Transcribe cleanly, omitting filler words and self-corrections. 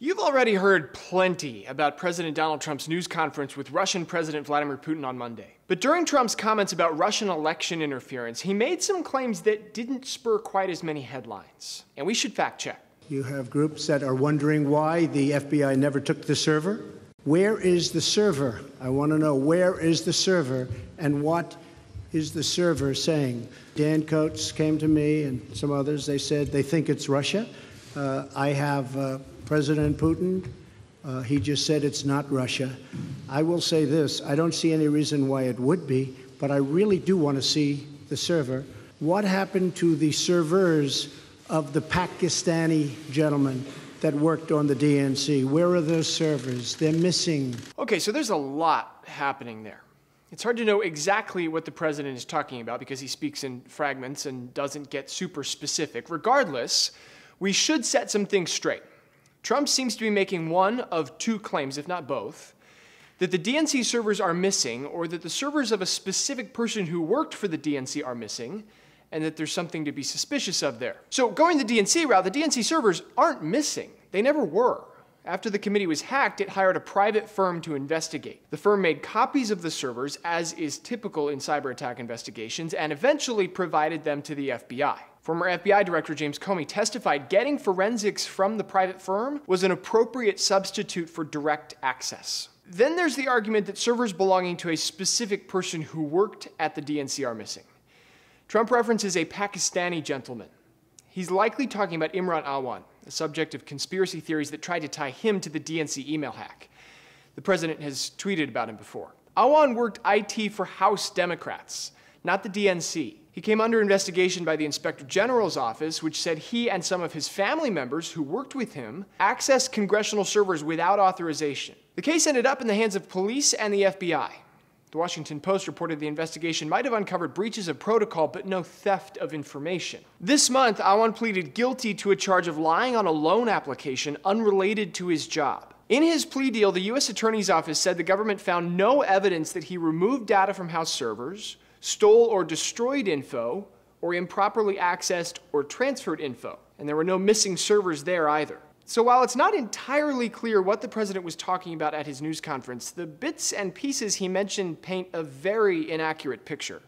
You've already heard plenty about President Donald Trump's news conference with Russian President Vladimir Putin on Monday. But during Trump's comments about Russian election interference, he made some claims that didn't spur quite as many headlines. And we should fact check. You have groups that are wondering why the FBI never took the server. Where is the server? I want to know, where is the server and what is the server saying? Dan Coates came to me and some others. They said they think it's Russia. I have President Putin. He just said it's not Russia. I will say this. I don't see any reason why it would be, but I really do want to see the server. What happened to the servers of the Pakistani gentleman that worked on the DNC? Where are those servers? They're missing. Okay, so there's a lot happening there. It's hard to know exactly what the president is talking about because he speaks in fragments and doesn't get super specific. Regardless, we should set some things straight. Trump seems to be making one of two claims, if not both, that the DNC servers are missing, or that the servers of a specific person who worked for the DNC are missing, and that there's something to be suspicious of there. So going the DNC route, the DNC servers aren't missing. They never were. After the committee was hacked, it hired a private firm to investigate. The firm made copies of the servers, as is typical in cyber attack investigations, and eventually provided them to the FBI. Former FBI Director James Comey testified getting forensics from the private firm was an appropriate substitute for direct access. Then there's the argument that servers belonging to a specific person who worked at the DNC are missing. Trump references a Pakistani gentleman. He's likely talking about Imran Awan, the subject of conspiracy theories that tried to tie him to the DNC email hack. The president has tweeted about him before. Awan worked IT for House Democrats, not the DNC. He came under investigation by the Inspector General's office, which said he and some of his family members who worked with him accessed congressional servers without authorization. The case ended up in the hands of police and the FBI. The Washington Post reported the investigation might have uncovered breaches of protocol, but no theft of information. This month, Awan pleaded guilty to a charge of lying on a loan application unrelated to his job. In his plea deal, the U.S. Attorney's Office said the government found no evidence that he removed data from House servers, stole or destroyed info, or improperly accessed or transferred info. And there were no missing servers there either. So while it's not entirely clear what the president was talking about at his news conference, the bits and pieces he mentioned paint a very inaccurate picture.